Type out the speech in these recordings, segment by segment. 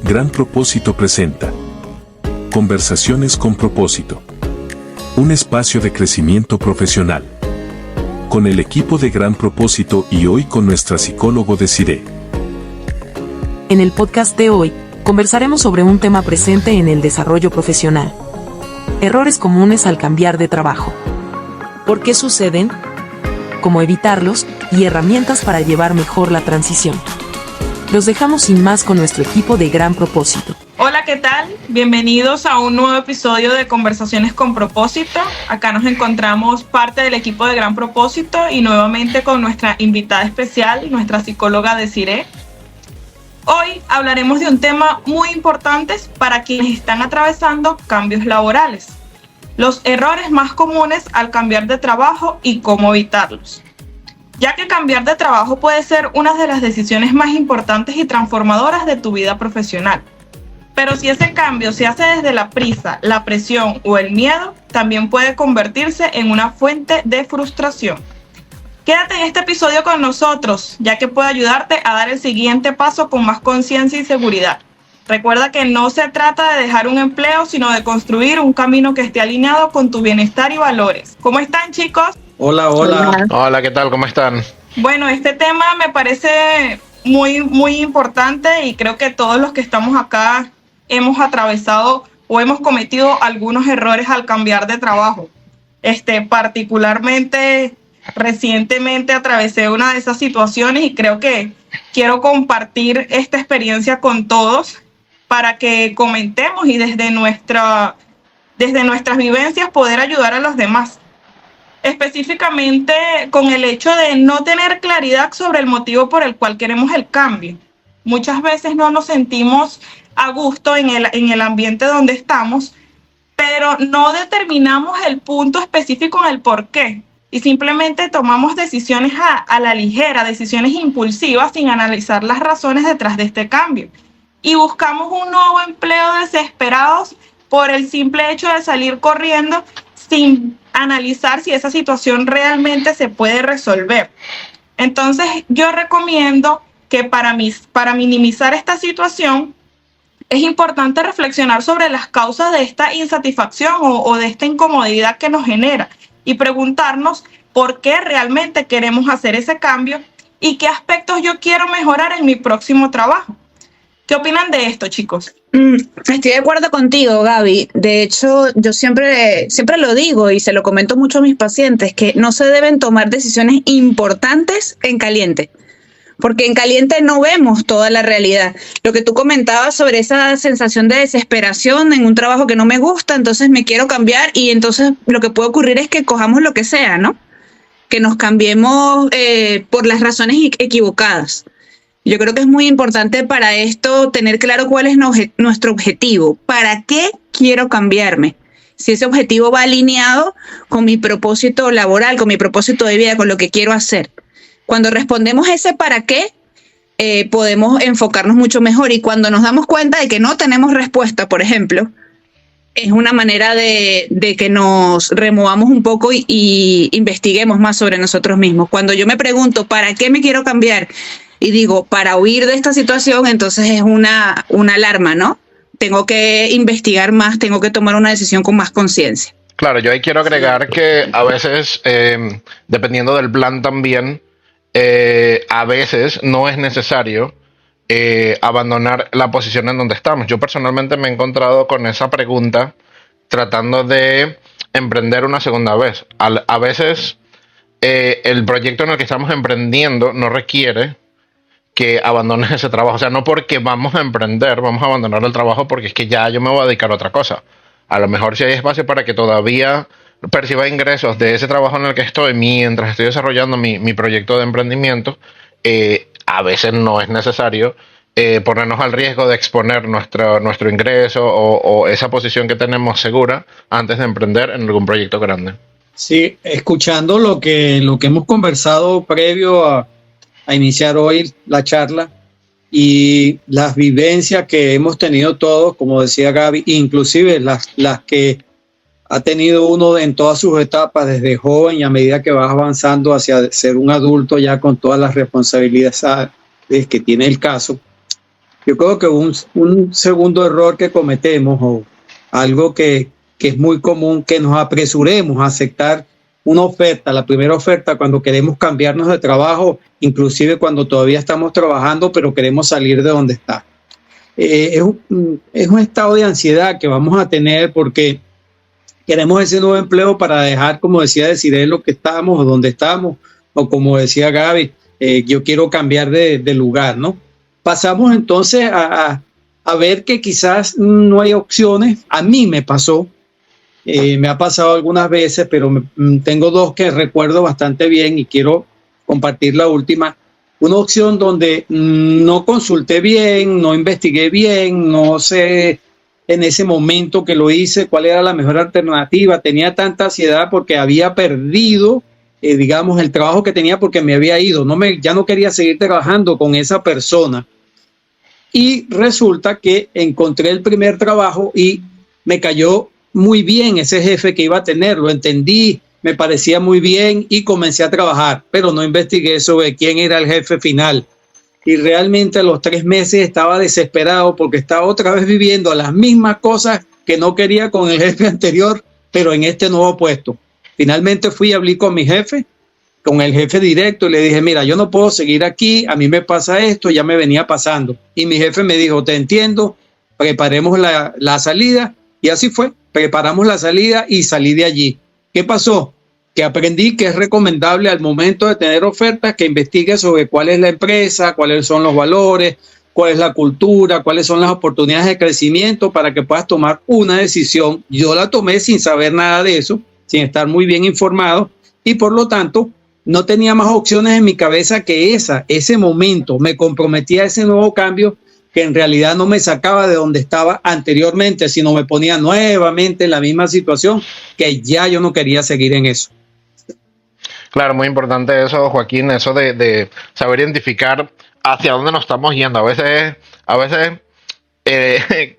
Gran Propósito presenta Conversaciones con Propósito. Un espacio de crecimiento profesional. Con el equipo de Gran Propósito y hoy con nuestra psicólogo Desiree. En el podcast de hoy, conversaremos sobre un tema presente en el desarrollo profesional. Errores comunes al cambiar de trabajo. ¿Por qué suceden? ¿Cómo evitarlos? Y herramientas para llevar mejor la transición. Los dejamos sin más con nuestro equipo de Gran Propósito. Hola, ¿qué tal? Bienvenidos a un nuevo episodio de Conversaciones con Propósito. Acá nos encontramos parte del equipo de Gran Propósito y nuevamente con nuestra invitada especial, nuestra psicóloga Desiree. Hoy hablaremos de un tema muy importante para quienes están atravesando cambios laborales. Los errores más comunes al cambiar de trabajo y cómo evitarlos. Ya que cambiar de trabajo puede ser una de las decisiones más importantes y transformadoras de tu vida profesional. Pero si ese cambio se hace desde la prisa, la presión o el miedo, también puede convertirse en una fuente de frustración. Quédate en este episodio con nosotros, ya que puede ayudarte a dar el siguiente paso con más conciencia y seguridad. Recuerda que no se trata de dejar un empleo, sino de construir un camino que esté alineado con tu bienestar y valores. ¿Cómo están, chicos? Hola. Hola, ¿qué tal? ¿Cómo están? Bueno, este tema me parece muy importante y creo que todos los que estamos acá hemos atravesado o hemos cometido algunos errores al cambiar de trabajo. Particularmente, recientemente atravesé una de esas situaciones y creo que quiero compartir esta experiencia con todos para que comentemos y desde nuestras vivencias poder ayudar a los demás. Específicamente con el hecho de no tener claridad sobre el motivo por el cual queremos el cambio. Muchas veces no nos sentimos a gusto en el ambiente donde estamos, pero no determinamos el punto específico en el por qué. Y simplemente tomamos decisiones a la ligera, decisiones impulsivas sin analizar las razones detrás de este cambio. Y buscamos un nuevo empleo desesperados por el simple hecho de salir corriendo sin analizar si esa situación realmente se puede resolver. Entonces, yo recomiendo que para minimizar esta situación, es importante reflexionar sobre las causas de esta insatisfacción o de esta incomodidad que nos genera y preguntarnos por qué realmente queremos hacer ese cambio y qué aspectos yo quiero mejorar en mi próximo trabajo. ¿Qué opinan de esto, chicos? Estoy de acuerdo contigo, Gaby. De hecho, yo siempre lo digo y se lo comento mucho a mis pacientes, que no se deben tomar decisiones importantes en caliente, porque en caliente no vemos toda la realidad. Lo que tú comentabas sobre esa sensación de desesperación en un trabajo que no me gusta, entonces me quiero cambiar y entonces lo que puede ocurrir es que cojamos lo que sea, ¿no? Que nos cambiemos por las razones equivocadas. Yo creo que es muy importante para esto tener claro cuál es nuestro objetivo. ¿Para qué quiero cambiarme? Si ese objetivo va alineado con mi propósito laboral, con mi propósito de vida, con lo que quiero hacer. Cuando respondemos ese para qué, podemos enfocarnos mucho mejor. Y cuando nos damos cuenta de que no tenemos respuesta, por ejemplo, es una manera de que nos removamos un poco y investiguemos más sobre nosotros mismos. Cuando yo me pregunto ¿para qué me quiero cambiar? Y digo, para huir de esta situación, entonces es una alarma, ¿no? Tengo que investigar más, tengo que tomar una decisión con más conciencia. Claro, yo ahí quiero agregar que a veces, dependiendo del plan también, a veces no es necesario abandonar la posición en donde estamos. Yo personalmente me he encontrado con esa pregunta tratando de emprender una segunda vez. A veces el proyecto en el que estamos emprendiendo no requiere que abandones ese trabajo. O sea, no porque vamos a emprender, vamos a abandonar el trabajo porque es que ya yo me voy a dedicar a otra cosa. A lo mejor si hay espacio para que todavía perciba ingresos de ese trabajo en el que estoy mientras estoy desarrollando mi proyecto de emprendimiento, a veces no es necesario ponernos al riesgo de exponer nuestro ingreso o esa posición que tenemos segura antes de emprender en algún proyecto grande. Sí, escuchando lo que hemos conversado previo a iniciar hoy la charla y las vivencias que hemos tenido todos, como decía Gaby, inclusive las que ha tenido uno en todas sus etapas, desde joven y a medida que vas avanzando hacia ser un adulto ya con todas las responsabilidades que tiene el caso. Yo creo que un segundo error que cometemos, o algo que es muy común, que nos apresuremos a aceptar una oferta, la primera oferta, cuando queremos cambiarnos de trabajo, inclusive cuando todavía estamos trabajando, pero queremos salir de donde está. Es un estado de ansiedad que vamos a tener porque queremos ese nuevo empleo para dejar, como decía Desiree, lo que estamos o donde estamos, o como decía Gaby, yo quiero cambiar de lugar, ¿no? Pasamos entonces a ver que quizás no hay opciones. A mí me pasó, me ha pasado algunas veces, pero tengo dos que recuerdo bastante bien y quiero compartir la última. Una opción donde no consulté bien, no investigué bien, no sé en ese momento que lo hice cuál era la mejor alternativa. Tenía tanta ansiedad porque había perdido, digamos, el trabajo que tenía porque me había ido. Ya no quería seguir trabajando con esa persona. Y resulta que encontré el primer trabajo y me cayó muy bien ese jefe que iba a tener. Lo entendí, me parecía muy bien y comencé a trabajar, pero no investigué sobre quién era el jefe final. Y realmente a los 3 meses estaba desesperado porque estaba otra vez viviendo las mismas cosas que no quería con el jefe anterior, pero en este nuevo puesto. Finalmente fui y hablé con mi jefe, con el jefe directo, y le dije, mira, yo no puedo seguir aquí, a mí me pasa esto, ya me venía pasando. Y mi jefe me dijo, te entiendo, preparemos la salida. Y así fue, preparamos la salida y salí de allí. ¿Qué pasó? Que aprendí que es recomendable al momento de tener ofertas que investigue sobre cuál es la empresa, cuáles son los valores, cuál es la cultura, cuáles son las oportunidades de crecimiento para que puedas tomar una decisión. Yo la tomé sin saber nada de eso, sin estar muy bien informado y por lo tanto no tenía más opciones en mi cabeza que ese momento. Me comprometía a ese nuevo cambio que en realidad no me sacaba de donde estaba anteriormente, sino me ponía nuevamente en la misma situación que ya yo no quería seguir en eso. Claro, muy importante eso, Joaquín, eso de saber identificar hacia dónde nos estamos yendo. A veces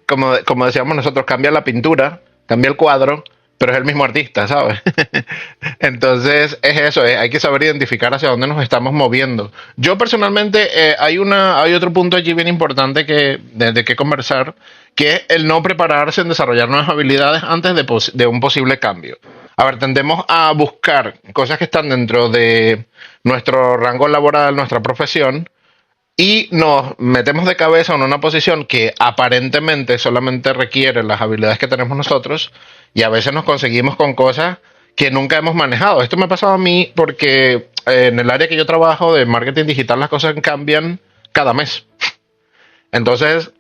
como decíamos nosotros, cambia la pintura, cambia el cuadro, pero es el mismo artista, ¿sabes? Entonces es eso, hay que saber identificar hacia dónde nos estamos moviendo. Yo personalmente hay otro punto allí bien importante de que conversar, que es el no prepararse en desarrollar nuevas habilidades antes de un posible cambio. A ver, tendemos a buscar cosas que están dentro de nuestro rango laboral, nuestra profesión, y nos metemos de cabeza en una posición que aparentemente solamente requiere las habilidades que tenemos nosotros y a veces nos conseguimos con cosas que nunca hemos manejado. Esto me ha pasado a mí porque en el área que yo trabajo de marketing digital las cosas cambian cada mes. Entonces,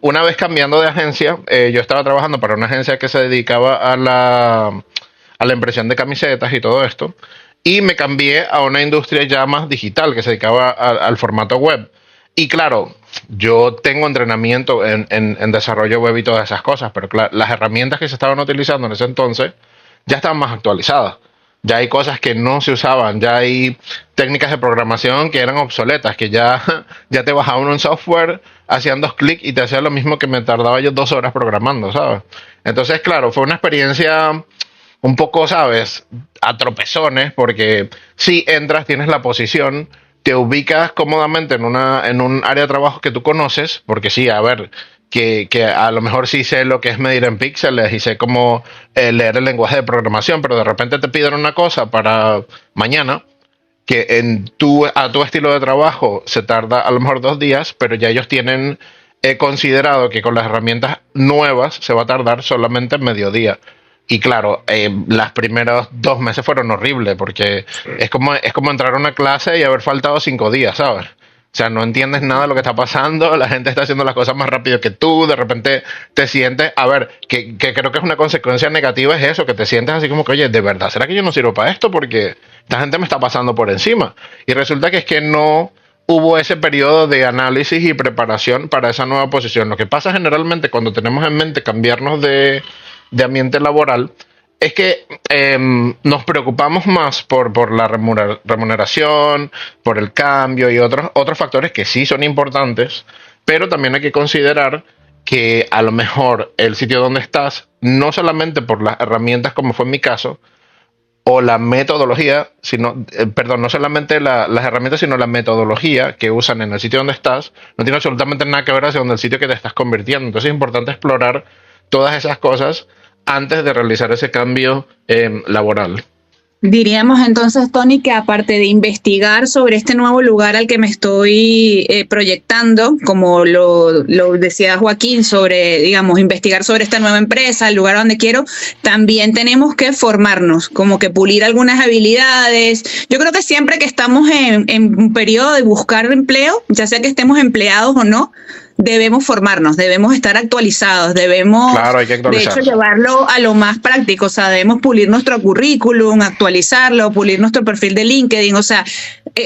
una vez cambiando de agencia, yo estaba trabajando para una agencia que se dedicaba a la impresión de camisetas y todo esto. Y me cambié a una industria ya más digital que se dedicaba al formato web. Y claro, yo tengo entrenamiento en desarrollo web y todas esas cosas, pero las herramientas que se estaban utilizando en ese entonces ya estaban más actualizadas. Ya hay cosas que no se usaban, ya hay técnicas de programación que eran obsoletas, que ya te bajaban un software, hacían 2 clics y te hacía lo mismo que me tardaba yo 2 horas programando, ¿sabes? Entonces, claro, fue una experiencia un poco, ¿sabes?, a tropezones, porque si entras, tienes la posición, te ubicas cómodamente en un área de trabajo que tú conoces, porque sí, a ver, que a lo mejor sí sé lo que es medir en píxeles y sé cómo leer el lenguaje de programación, pero de repente te piden una cosa para mañana, que a tu estilo de trabajo se tarda a lo mejor 2 días, pero ya ellos tienen considerado que con las herramientas nuevas se va a tardar solamente mediodía. Y claro, las primeros 2 meses fueron horribles porque es como entrar a una clase y haber faltado 5 días, ¿sabes? O sea, no entiendes nada de lo que está pasando, la gente está haciendo las cosas más rápido que tú, de repente te sientes, a ver, que creo que es una consecuencia negativa es eso, que te sientes así como que, oye, ¿de verdad será que yo no sirvo para esto? Porque esta gente me está pasando por encima. Y resulta que es que no hubo ese periodo de análisis y preparación para esa nueva posición. Lo que pasa generalmente cuando tenemos en mente cambiarnos de ambiente laboral es que nos preocupamos más por la remuneración, por el cambio y otros factores que sí son importantes, pero también hay que considerar que a lo mejor el sitio donde estás, no solamente por las herramientas como fue en mi caso, o la metodología, sino, perdón, no solamente las herramientas, sino la metodología que usan en el sitio donde estás, no tiene absolutamente nada que ver hacia donde el sitio que te estás convirtiendo. Entonces es importante explorar todas esas cosas antes de realizar ese cambio laboral. Diríamos entonces, Tony, que aparte de investigar sobre este nuevo lugar al que me estoy proyectando, como lo decía Joaquín, sobre, digamos, investigar sobre esta nueva empresa, el lugar donde quiero, también tenemos que formarnos, como que pulir algunas habilidades. Yo creo que siempre que estamos en un periodo de buscar empleo, ya sea que estemos empleados o no, debemos formarnos, debemos estar actualizados, debemos, claro, hay que de hecho, llevarlo a lo más práctico, o sea, debemos pulir nuestro currículum, actualizarlo, pulir nuestro perfil de LinkedIn, o sea,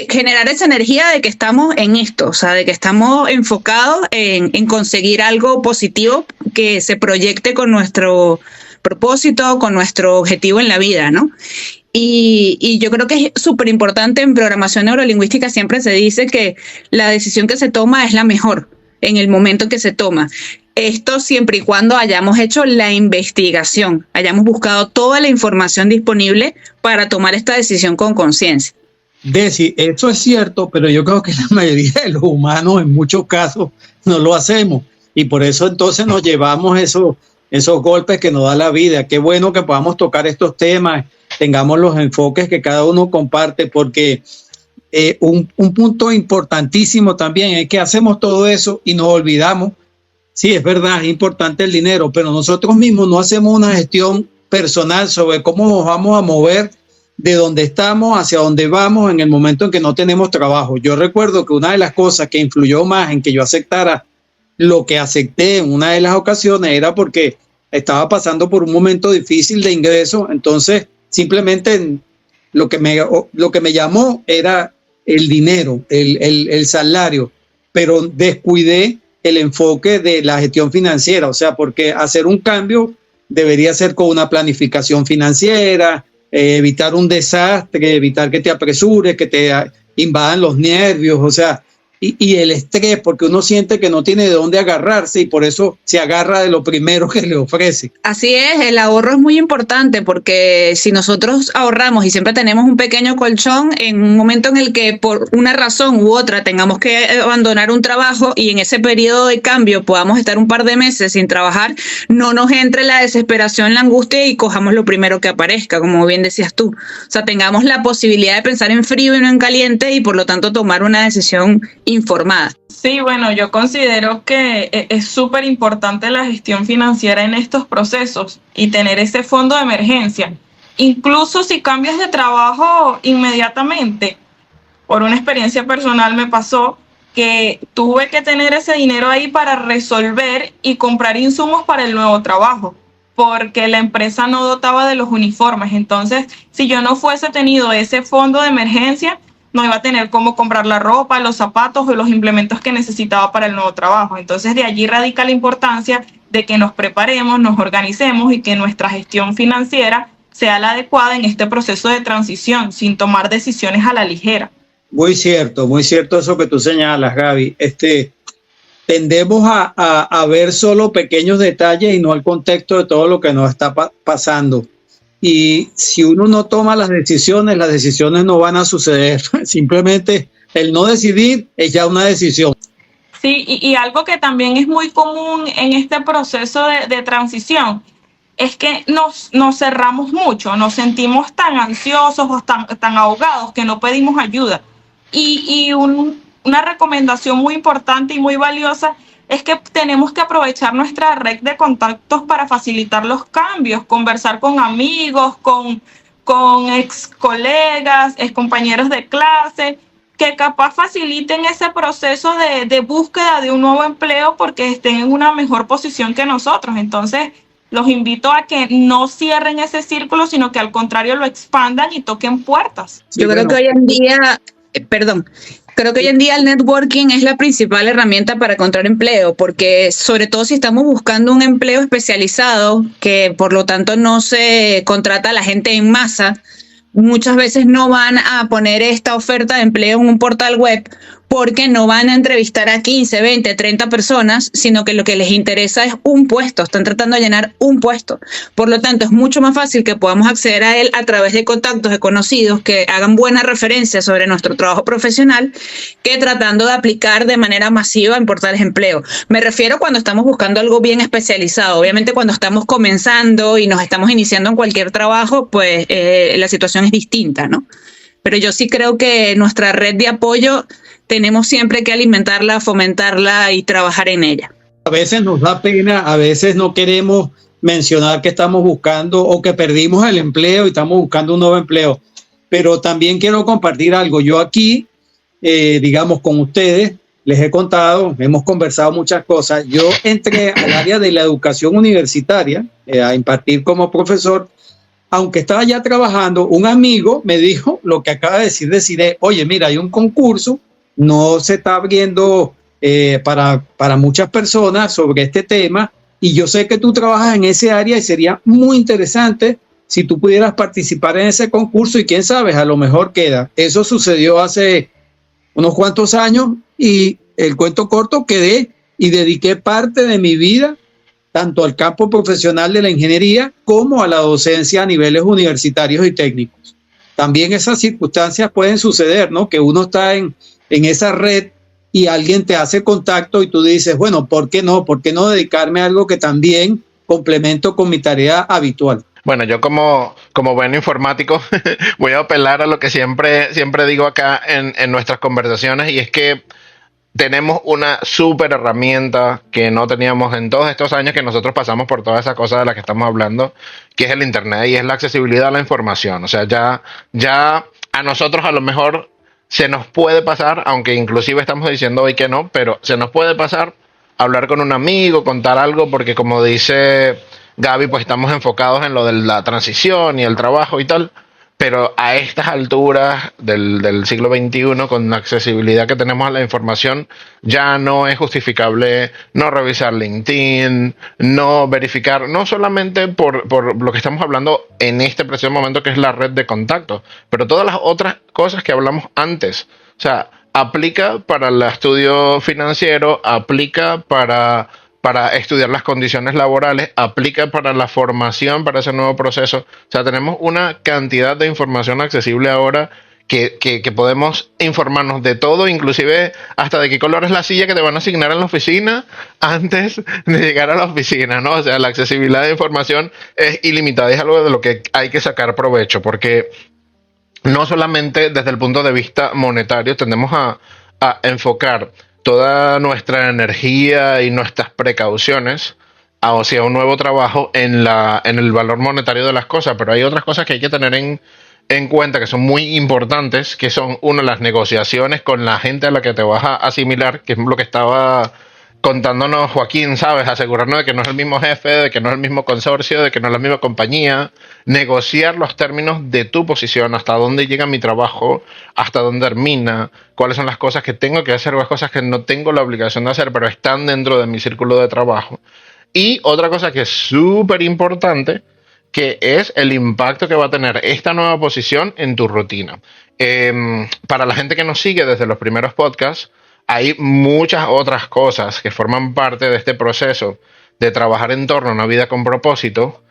generar esa energía de que estamos en esto, o sea, de que estamos enfocados en conseguir algo positivo que se proyecte con nuestro propósito, con nuestro objetivo en la vida, ¿no? Y yo creo que es súper importante en programación neurolingüística, siempre se dice que la decisión que se toma es la mejor en el momento en que se toma. Esto siempre y cuando hayamos hecho la investigación, hayamos buscado toda la información disponible para tomar esta decisión con conciencia. Deci, eso es cierto, pero yo creo que la mayoría de los humanos en muchos casos no lo hacemos y por eso entonces nos llevamos esos golpes que nos da la vida. Qué bueno que podamos tocar estos temas, tengamos los enfoques que cada uno comparte, porque un punto importantísimo también es que hacemos todo eso y nos olvidamos. Sí, es verdad, es importante el dinero, pero nosotros mismos no hacemos una gestión personal sobre cómo nos vamos a mover de donde estamos hacia donde vamos en el momento en que no tenemos trabajo. Yo recuerdo que una de las cosas que influyó más en que yo aceptara lo que acepté en una de las ocasiones era porque estaba pasando por un momento difícil de ingreso. Entonces, simplemente lo que me llamó era el dinero, el salario, pero descuidé el enfoque de la gestión financiera, o sea, porque hacer un cambio debería ser con una planificación financiera, evitar un desastre, evitar que te apresures, que te invadan los nervios, o sea, y el estrés, porque uno siente que no tiene de dónde agarrarse y por eso se agarra de lo primero que le ofrece. Así es, el ahorro es muy importante porque si nosotros ahorramos y siempre tenemos un pequeño colchón, en un momento en el que por una razón u otra tengamos que abandonar un trabajo y en ese periodo de cambio podamos estar un par de meses sin trabajar, no nos entre la desesperación, la angustia y cojamos lo primero que aparezca, como bien decías tú. O sea, tengamos la posibilidad de pensar en frío y no en caliente y por lo tanto tomar una decisión informada. Sí, bueno, yo considero que es súper importante la gestión financiera en estos procesos y tener ese fondo de emergencia. Incluso si cambias de trabajo inmediatamente, por una experiencia personal me pasó que tuve que tener ese dinero ahí para resolver y comprar insumos para el nuevo trabajo, porque la empresa no dotaba de los uniformes. Entonces, si yo no fuese tenido ese fondo de emergencia, no iba a tener cómo comprar la ropa, los zapatos o los implementos que necesitaba para el nuevo trabajo. Entonces, de allí radica la importancia de que nos preparemos, nos organicemos y que nuestra gestión financiera sea la adecuada en este proceso de transición, sin tomar decisiones a la ligera. Muy cierto eso que tú señalas, Gaby. Tendemos a ver solo pequeños detalles y no el contexto de todo lo que nos está pasando. Y si uno no toma las decisiones no van a suceder. Simplemente el no decidir es ya una decisión. Sí, y algo que también es muy común en este proceso de transición es que nos cerramos mucho, nos sentimos tan ansiosos o tan ahogados que no pedimos ayuda. Una recomendación muy importante y muy valiosa es que tenemos que aprovechar nuestra red de contactos para facilitar los cambios, conversar con amigos, con ex colegas, ex compañeros de clase, que capaz faciliten ese proceso de búsqueda de un nuevo empleo porque estén en una mejor posición que nosotros. Entonces, los invito a que no cierren ese círculo, sino que al contrario lo expandan y toquen puertas. Yo creo que hoy en día, creo que hoy en día el networking es la principal herramienta para encontrar empleo, porque sobre todo si estamos buscando un empleo especializado, que por lo tanto no se contrata a la gente en masa, muchas veces no van a poner esta oferta de empleo en un portal web porque no van a entrevistar a 15, 20, 30 personas, sino que lo que les interesa es un puesto, están tratando de llenar un puesto. Por lo tanto, es mucho más fácil que podamos acceder a él a través de contactos de conocidos que hagan buena referencia sobre nuestro trabajo profesional que tratando de aplicar de manera masiva en portales de empleo. Me refiero cuando estamos buscando algo bien especializado. Obviamente cuando estamos comenzando y nos estamos iniciando en cualquier trabajo, pues la situación es distinta, ¿no? Pero yo sí creo que nuestra red de apoyo tenemos siempre que alimentarla, fomentarla y trabajar en ella. A veces nos da pena, a veces no queremos mencionar que estamos buscando o que perdimos el empleo y estamos buscando un nuevo empleo. Pero también quiero compartir algo. Yo aquí, digamos, con ustedes, les he contado, hemos conversado muchas cosas. Yo entré al área de la educación universitaria a impartir como profesor. Aunque estaba ya trabajando, un amigo me dijo lo que acaba de decir Desiree. Oye, mira, hay un concurso, no se está abriendo para muchas personas sobre este tema y yo sé que tú trabajas en ese área y sería muy interesante si tú pudieras participar en ese concurso y quién sabe, a lo mejor queda. Eso sucedió hace unos cuantos años y el cuento corto quedé y dediqué parte de mi vida tanto al campo profesional de la ingeniería como a la docencia a niveles universitarios y técnicos. También esas circunstancias pueden suceder, ¿no? Que uno está en esa red y alguien te hace contacto y tú dices, bueno, ¿por qué no? ¿Por qué no dedicarme a algo que también complemento con mi tarea habitual? Bueno, yo como buen informático voy a apelar a lo que siempre digo acá en nuestras conversaciones y es que tenemos una súper herramienta que no teníamos en todos estos años que nosotros pasamos por todas esas cosas de las que estamos hablando, que es el Internet y es la accesibilidad a la información. O sea, ya a nosotros a lo mejor se nos puede pasar, aunque inclusive estamos diciendo hoy que no, pero se nos puede pasar hablar con un amigo, contar algo, porque como dice Gaby, pues estamos enfocados en lo de la transición y el trabajo y tal. Pero a estas alturas del siglo XXI, con la accesibilidad que tenemos a la información, ya no es justificable no revisar LinkedIn, no verificar, no solamente por lo que estamos hablando en este preciso momento, que es la red de contactos, pero todas las otras cosas que hablamos antes. O sea, aplica para el estudio financiero, aplica para estudiar las condiciones laborales, aplica para la formación, para ese nuevo proceso. O sea, tenemos una cantidad de información accesible ahora que podemos informarnos de todo, inclusive hasta de qué color es la silla que te van a asignar en la oficina antes de llegar a la oficina, ¿no? O sea, la accesibilidad de información es ilimitada, es algo de lo que hay que sacar provecho, porque no solamente desde el punto de vista monetario tendemos a enfocar toda nuestra energía y nuestras precauciones hacia un nuevo trabajo en el valor monetario de las cosas, pero hay otras cosas que hay que tener en cuenta que son muy importantes, que son, una, las negociaciones con la gente a la que te vas a asimilar, que es lo que estaba contándonos Joaquín, ¿sabes? Asegurarnos de que no es el mismo jefe, de que no es el mismo consorcio, de que no es la misma compañía, negociar los términos de tu posición, hasta dónde llega mi trabajo, hasta dónde termina, cuáles son las cosas que tengo que hacer o las cosas que no tengo la obligación de hacer, pero están dentro de mi círculo de trabajo. Y otra cosa que es súper importante, que es el impacto que va a tener esta nueva posición en tu rutina. Para la gente que nos sigue desde los primeros podcasts, hay muchas otras cosas que forman parte de este proceso de trabajar en torno a una vida con propósito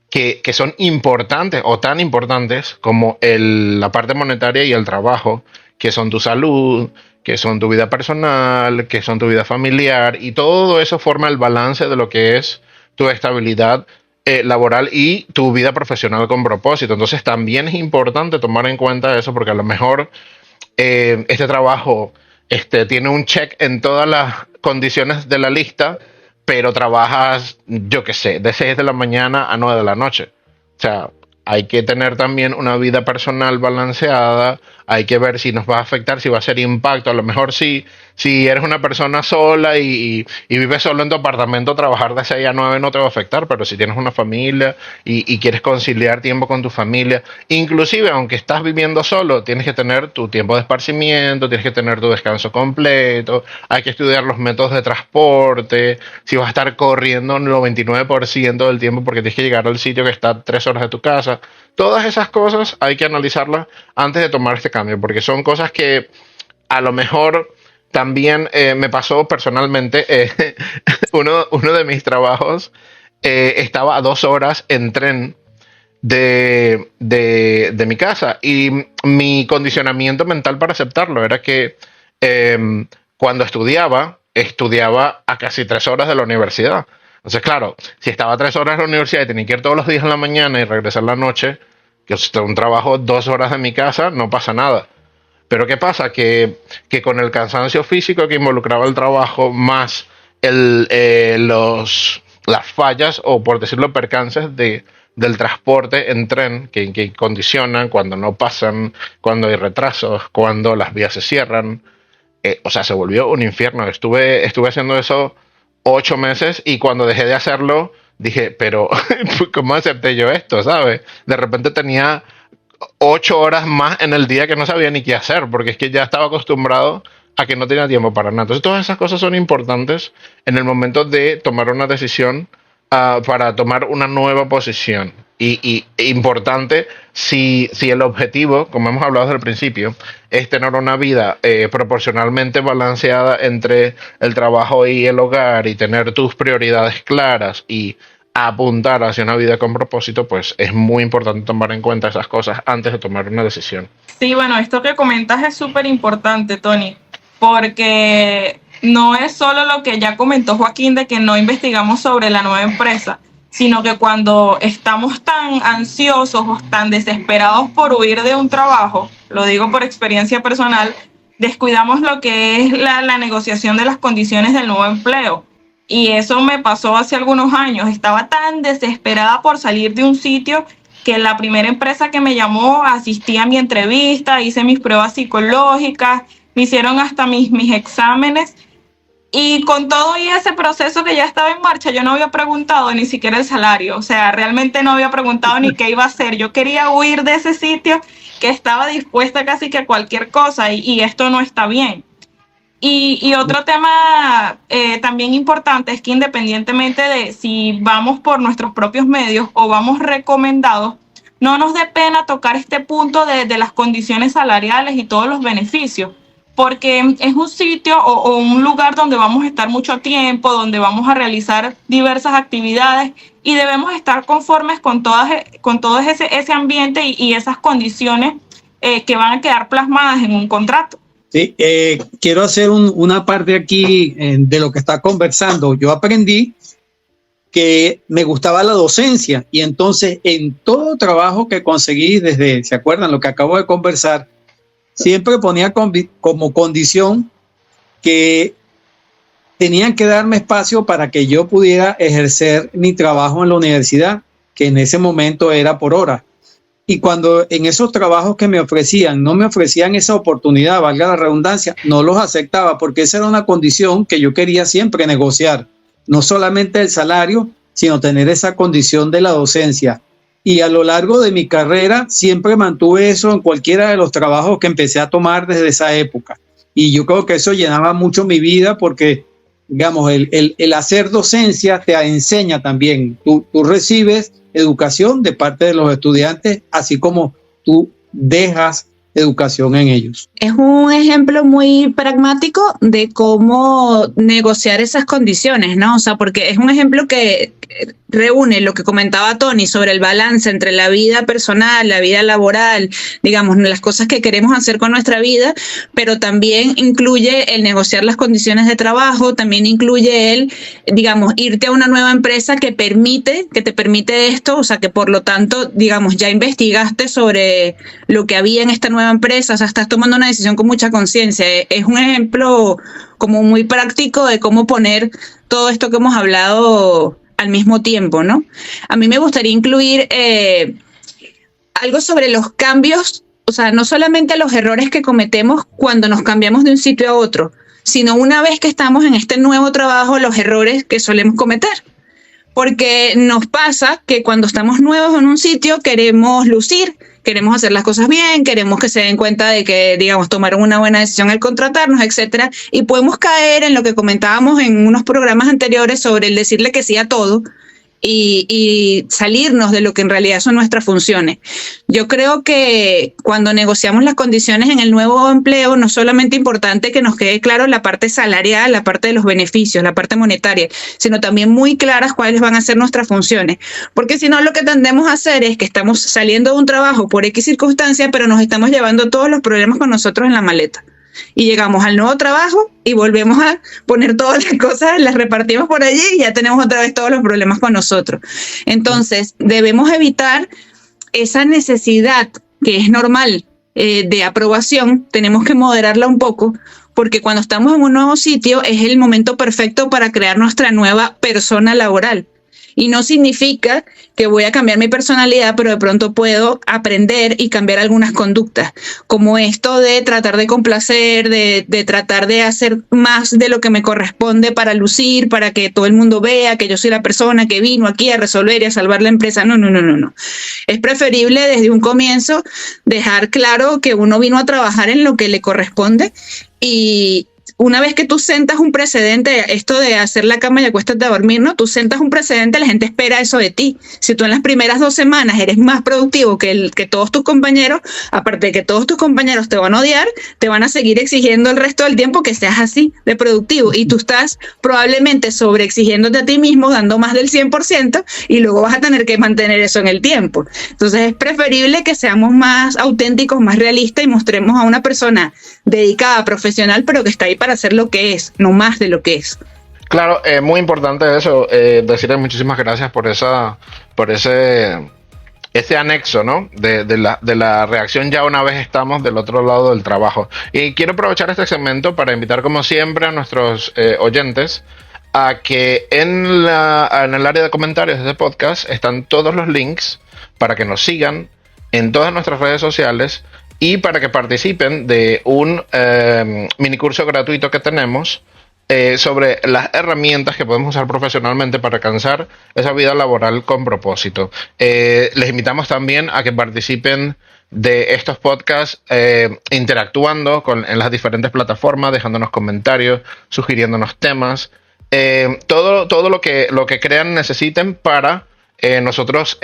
que son importantes o tan importantes como la parte monetaria y el trabajo, que son tu salud, que son tu vida personal, que son tu vida familiar, y todo eso forma el balance de lo que es tu estabilidad laboral y tu vida profesional con propósito. Entonces también es importante tomar en cuenta eso, porque a lo mejor este trabajo tiene un check en todas las condiciones de la lista, pero trabajas, yo qué sé, de 6 de la mañana a 9 de la noche. O sea, hay que tener también una vida personal balanceada, hay que ver si nos va a afectar, si va a ser impacto. A lo mejor si eres una persona sola y vives solo en tu apartamento, trabajar de 6 a 9 no te va a afectar, pero si tienes una familia y quieres conciliar tiempo con tu familia, inclusive aunque estás viviendo solo, tienes que tener tu tiempo de esparcimiento, tienes que tener tu descanso completo, hay que estudiar los métodos de transporte, si vas a estar corriendo el 99% del tiempo porque tienes que llegar al sitio que está a 3 horas de tu casa. Todas esas cosas hay que analizarlas antes de tomar este cambio, porque son cosas que a lo mejor también me pasó personalmente, uno de mis trabajos estaba a 2 horas en tren de mi casa, y mi condicionamiento mental para aceptarlo era que cuando estudiaba a casi 3 horas de la universidad. Entonces, claro, si estaba 3 horas en la universidad y tenía que ir todos los días en la mañana y regresar la noche, que es un trabajo 2 horas de mi casa, no pasa nada. Pero ¿qué pasa? Que con el cansancio físico que involucraba el trabajo, más las fallas, o por decirlo, percances del transporte en tren, que condicionan cuando no pasan, cuando hay retrasos, cuando las vías se cierran, o sea, se volvió un infierno. Estuve haciendo eso 8 meses, y cuando dejé de hacerlo, dije, pero ¿cómo acepté yo esto? ¿Sabes? De repente tenía 8 horas más en el día que no sabía ni qué hacer, porque es que ya estaba acostumbrado a que no tenía tiempo para nada. Entonces, todas esas cosas son importantes en el momento de tomar una decisión para tomar una nueva posición. Y importante, si el objetivo, como hemos hablado desde el principio, es tener una vida proporcionalmente balanceada entre el trabajo y el hogar, y tener tus prioridades claras y apuntar hacia una vida con propósito, pues es muy importante tomar en cuenta esas cosas antes de tomar una decisión. Sí, bueno, esto que comentas es súper importante, Tony, porque no es solo lo que ya comentó Joaquín de que no investigamos sobre la nueva empresa, sino que cuando estamos tan ansiosos o tan desesperados por huir de un trabajo, lo digo por experiencia personal, descuidamos lo que es la negociación de las condiciones del nuevo empleo. Y eso me pasó hace algunos años. Estaba tan desesperada por salir de un sitio que la primera empresa que me llamó, asistí a mi entrevista, hice mis pruebas psicológicas, me hicieron hasta mis exámenes. Y con todo y ese proceso que ya estaba en marcha, yo no había preguntado ni siquiera el salario. O sea, realmente no había preguntado ni qué iba a hacer. Yo quería huir de ese sitio, que estaba dispuesta casi que a cualquier cosa, y esto no está bien. Y otro tema también importante es que independientemente de si vamos por nuestros propios medios o vamos recomendados, no nos dé pena tocar este punto de las condiciones salariales y todos los beneficios, porque es un sitio o un lugar donde vamos a estar mucho tiempo, donde vamos a realizar diversas actividades, y debemos estar conformes con todo ese ambiente y esas condiciones que van a quedar plasmadas en un contrato. Sí, quiero hacer una parte aquí de lo que está conversando. Yo aprendí que me gustaba la docencia, y entonces en todo trabajo que conseguí, desde, ¿se acuerdan lo que acabo de conversar? Siempre ponía como condición que tenían que darme espacio para que yo pudiera ejercer mi trabajo en la universidad, que en ese momento era por hora. Y cuando en esos trabajos que me ofrecían, no me ofrecían esa oportunidad, valga la redundancia, no los aceptaba, porque esa era una condición que yo quería siempre negociar. No solamente el salario, sino tener esa condición de la docencia. Y a lo largo de mi carrera siempre mantuve eso en cualquiera de los trabajos que empecé a tomar desde esa época. Y yo creo que eso llenaba mucho mi vida, porque, digamos, el hacer docencia te enseña también. Tú recibes educación de parte de los estudiantes, así como tú dejas educación en ellos. Es un ejemplo muy pragmático de cómo negociar esas condiciones, ¿no? O sea, porque es un ejemplo que reúne lo que comentaba Tony sobre el balance entre la vida personal, la vida laboral, digamos, las cosas que queremos hacer con nuestra vida, pero también incluye el negociar las condiciones de trabajo, también incluye el, digamos, irte a una nueva empresa que te permite esto, o sea, que por lo tanto, digamos, ya investigaste sobre lo que había en esta nueva empresa, o sea, estás tomando una decisión con mucha conciencia. Es un ejemplo como muy práctico de cómo poner todo esto que hemos hablado al mismo tiempo, ¿no? A mí me gustaría incluir algo sobre los cambios, o sea, no solamente los errores que cometemos cuando nos cambiamos de un sitio a otro, sino una vez que estamos en este nuevo trabajo, los errores que solemos cometer. Porque nos pasa que cuando estamos nuevos en un sitio queremos lucir, queremos hacer las cosas bien, queremos que se den cuenta de que, digamos, tomaron una buena decisión al contratarnos, etcétera, y podemos caer en lo que comentábamos en unos programas anteriores sobre el decirle que sí a todo, y salirnos de lo que en realidad son nuestras funciones. Yo creo que cuando negociamos las condiciones en el nuevo empleo, no es solamente importante que nos quede claro la parte salarial, la parte de los beneficios, la parte monetaria, sino también muy claras cuáles van a ser nuestras funciones. Porque si no, lo que tendemos a hacer es que estamos saliendo de un trabajo por X circunstancia, pero nos estamos llevando todos los problemas con nosotros en la maleta. Y llegamos al nuevo trabajo y volvemos a poner todas las cosas, las repartimos por allí y ya tenemos otra vez todos los problemas con nosotros. Entonces, debemos evitar esa necesidad que es normal de aprobación, tenemos que moderarla un poco, porque cuando estamos en un nuevo sitio es el momento perfecto para crear nuestra nueva persona laboral. Y no significa que voy a cambiar mi personalidad, pero de pronto puedo aprender y cambiar algunas conductas, como esto de tratar de complacer, de tratar de hacer más de lo que me corresponde para lucir, para que todo el mundo vea que yo soy la persona que vino aquí a resolver y a salvar la empresa. No. Es preferible desde un comienzo dejar claro que uno vino a trabajar en lo que le corresponde y una vez que tú sentas un precedente, esto de hacer la cama y acuéstate a dormir, ¿no? Tú sentas un precedente, la gente espera eso de ti. Si tú en las primeras 2 semanas eres más productivo que todos tus compañeros, aparte de que todos tus compañeros te van a odiar, te van a seguir exigiendo el resto del tiempo que seas así de productivo. Y tú estás probablemente sobreexigiéndote a ti mismo, dando más del 100%, y luego vas a tener que mantener eso en el tiempo. Entonces es preferible que seamos más auténticos, más realistas y mostremos a una persona dedicada, profesional, pero que está ahí para hacer lo que es, no más de lo que es. Claro, muy importante eso, decirle muchísimas gracias por ese anexo, ¿no? De la reacción ya una vez estamos del otro lado del trabajo. Y quiero aprovechar este segmento para invitar como siempre a nuestros oyentes a que en el área de comentarios de este podcast están todos los links para que nos sigan en todas nuestras redes sociales y para que participen de un minicurso gratuito que tenemos sobre las herramientas que podemos usar profesionalmente para alcanzar esa vida laboral con propósito. Les invitamos también a que participen de estos podcasts interactuando en las diferentes plataformas, dejándonos comentarios, sugiriéndonos temas, todo lo que crean necesiten para nosotros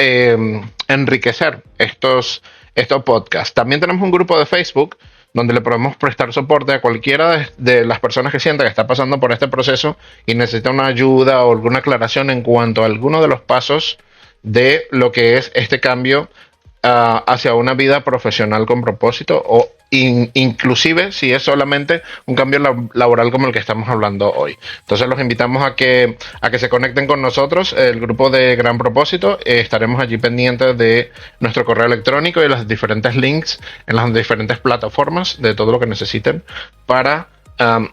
enriquecer estos podcasts. También tenemos un grupo de Facebook donde le podemos prestar soporte a cualquiera de las personas que sienta que está pasando por este proceso y necesita una ayuda o alguna aclaración en cuanto a alguno de los pasos de lo que es este cambio hacia una vida profesional con propósito o inclusive si es solamente un cambio laboral como el que estamos hablando hoy. Entonces los invitamos a que se conecten con nosotros, el grupo de Gran Propósito. Estaremos allí pendientes de nuestro correo electrónico y los diferentes links en las diferentes plataformas de todo lo que necesiten para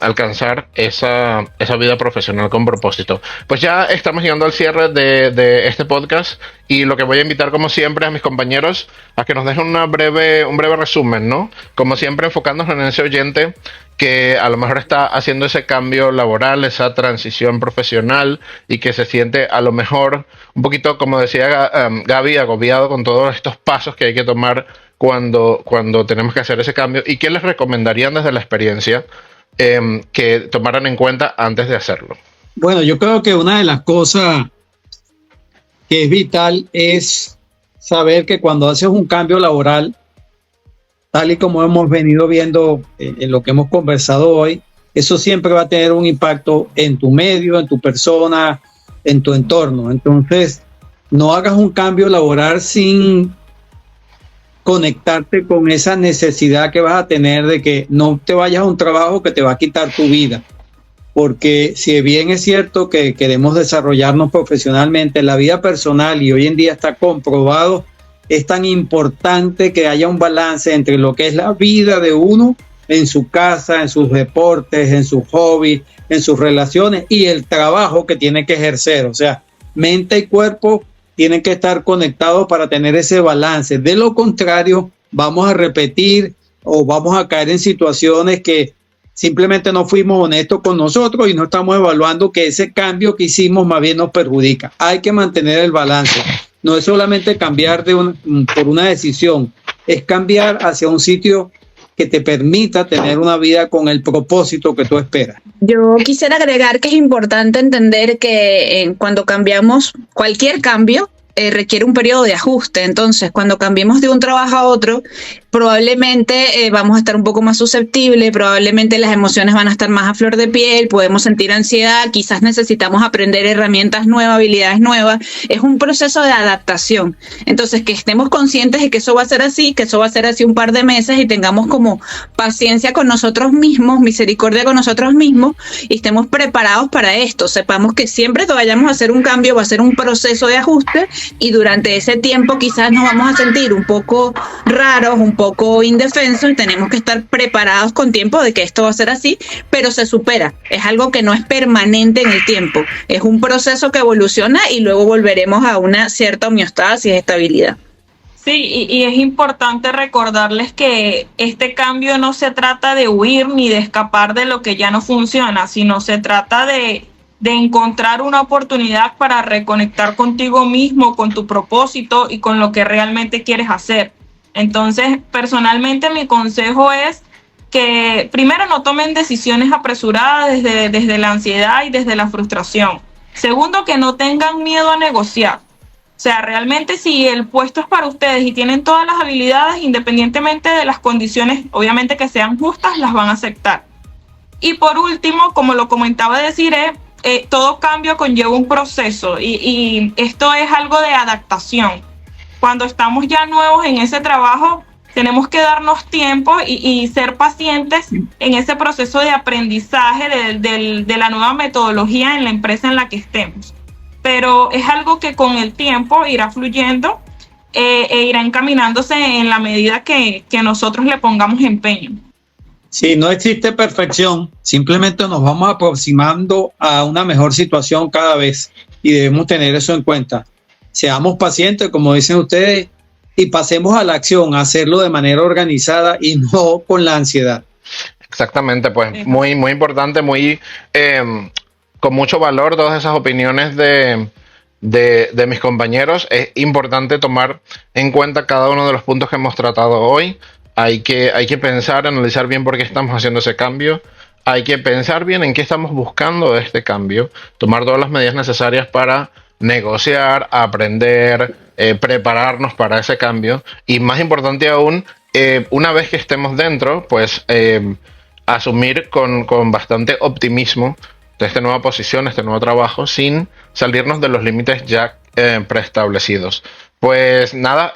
alcanzar esa vida profesional con propósito. Pues ya estamos llegando al cierre de este podcast y lo que voy a invitar como siempre a mis compañeros a que nos dejen un breve resumen, ¿no? Como siempre enfocándonos en ese oyente que a lo mejor está haciendo ese cambio laboral, esa transición profesional y que se siente a lo mejor un poquito, como decía Gaby, agobiado con todos estos pasos que hay que tomar cuando tenemos que hacer ese cambio. ¿Y qué les recomendarían desde la experiencia que tomaran en cuenta antes de hacerlo? Bueno, yo creo que una de las cosas que es vital es saber que cuando haces un cambio laboral, tal y como hemos venido viendo en lo que hemos conversado hoy, eso siempre va a tener un impacto en tu medio, en tu persona, en tu entorno. Entonces, no hagas un cambio laboral sin conectarte con esa necesidad que vas a tener de que no te vayas a un trabajo que te va a quitar tu vida. Porque si bien es cierto que queremos desarrollarnos profesionalmente, la vida personal, y hoy en día está comprobado, es tan importante que haya un balance entre lo que es la vida de uno en su casa, en sus deportes, en sus hobbies, en sus relaciones y el trabajo que tiene que ejercer. O sea, mente y cuerpo tienen que estar conectados para tener ese balance. De lo contrario, vamos a repetir o vamos a caer en situaciones que simplemente no fuimos honestos con nosotros y no estamos evaluando que ese cambio que hicimos más bien nos perjudica. Hay que mantener el balance. No es solamente cambiar por una decisión, es cambiar hacia un sitio que te permita tener una vida con el propósito que tú esperas. Yo quisiera agregar que es importante entender que cuando cambiamos, cualquier cambio requiere un periodo de ajuste. Entonces, cuando cambiemos de un trabajo a otro, probablemente vamos a estar un poco más susceptibles, probablemente las emociones van a estar más a flor de piel, podemos sentir ansiedad, quizás necesitamos aprender herramientas nuevas, habilidades nuevas. Es un proceso de adaptación. Entonces, que estemos conscientes de que eso va a ser así, que eso va a ser así un par de meses y tengamos como paciencia con nosotros mismos, misericordia con nosotros mismos y estemos preparados para esto. Sepamos que siempre que vayamos a hacer un cambio va a ser un proceso de ajuste y durante ese tiempo quizás nos vamos a sentir un poco raros, un poco indefensos y tenemos que estar preparados con tiempo de que esto va a ser así, pero se supera. Es algo que no es permanente en el tiempo. Es un proceso que evoluciona y luego volveremos a una cierta homeostasis y estabilidad. Sí, y es importante recordarles que este cambio no se trata de huir ni de escapar de lo que ya no funciona, sino se trata de encontrar una oportunidad para reconectar contigo mismo, con tu propósito y con lo que realmente quieres hacer. Entonces, personalmente mi consejo es que primero no tomen decisiones apresuradas desde la ansiedad y desde la frustración. Segundo, que no tengan miedo a negociar. O sea, realmente si el puesto es para ustedes y tienen todas las habilidades, independientemente de las condiciones, obviamente que sean justas, las van a aceptar. Y por último, como lo comentaba Desiree, todo cambio conlleva un proceso y esto es algo de adaptación. Cuando estamos ya nuevos en ese trabajo, tenemos que darnos tiempo y ser pacientes en ese proceso de aprendizaje de la nueva metodología en la empresa en la que estemos. Pero es algo que con el tiempo irá fluyendo e irá encaminándose en la medida que nosotros le pongamos empeño. Sí, no existe perfección, simplemente nos vamos aproximando a una mejor situación cada vez y debemos tener eso en cuenta. Seamos pacientes, como dicen ustedes, y pasemos a la acción, a hacerlo de manera organizada y no con la ansiedad. Exactamente, pues muy, muy importante, muy con mucho valor todas esas opiniones de mis compañeros. Es importante tomar en cuenta cada uno de los puntos que hemos tratado hoy. Hay que pensar, analizar bien por qué estamos haciendo ese cambio. Hay que pensar bien en qué estamos buscando de este cambio. Tomar todas las medidas necesarias para negociar, aprender, prepararnos para ese cambio. Y más importante aún, una vez que estemos dentro, pues asumir con bastante optimismo de esta nueva posición, este nuevo trabajo, sin salirnos de los límites ya preestablecidos. Pues nada,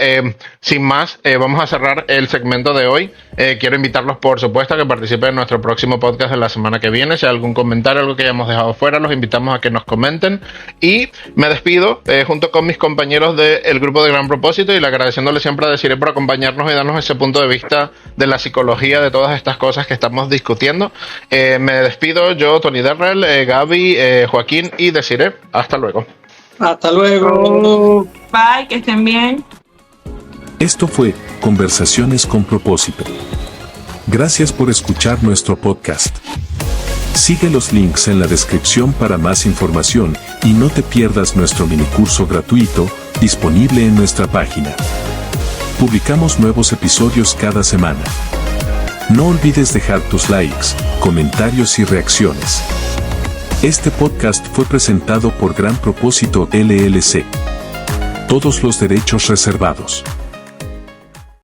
sin más, vamos a cerrar el segmento de hoy. Quiero invitarlos, por supuesto, a que participen en nuestro próximo podcast de la semana que viene. Si hay algún comentario, algo que hayamos dejado fuera, los invitamos a que nos comenten. Y me despido junto con mis compañeros del grupo de Gran Propósito y le agradeciéndole siempre a Desiree por acompañarnos y darnos ese punto de vista de la psicología de todas estas cosas que estamos discutiendo. Me despido yo, Tony Derrell, Gaby, Joaquín y Desiree. Hasta luego. Hasta luego. Bye, que estén bien. Esto fue Conversaciones con Propósito. Gracias por escuchar nuestro podcast. Sigue los links en la descripción para más información y no te pierdas nuestro minicurso gratuito disponible en nuestra página. Publicamos nuevos episodios cada semana. No olvides dejar tus likes, comentarios y reacciones. Este podcast fue presentado por Gran Propósito LLC. Todos los derechos reservados.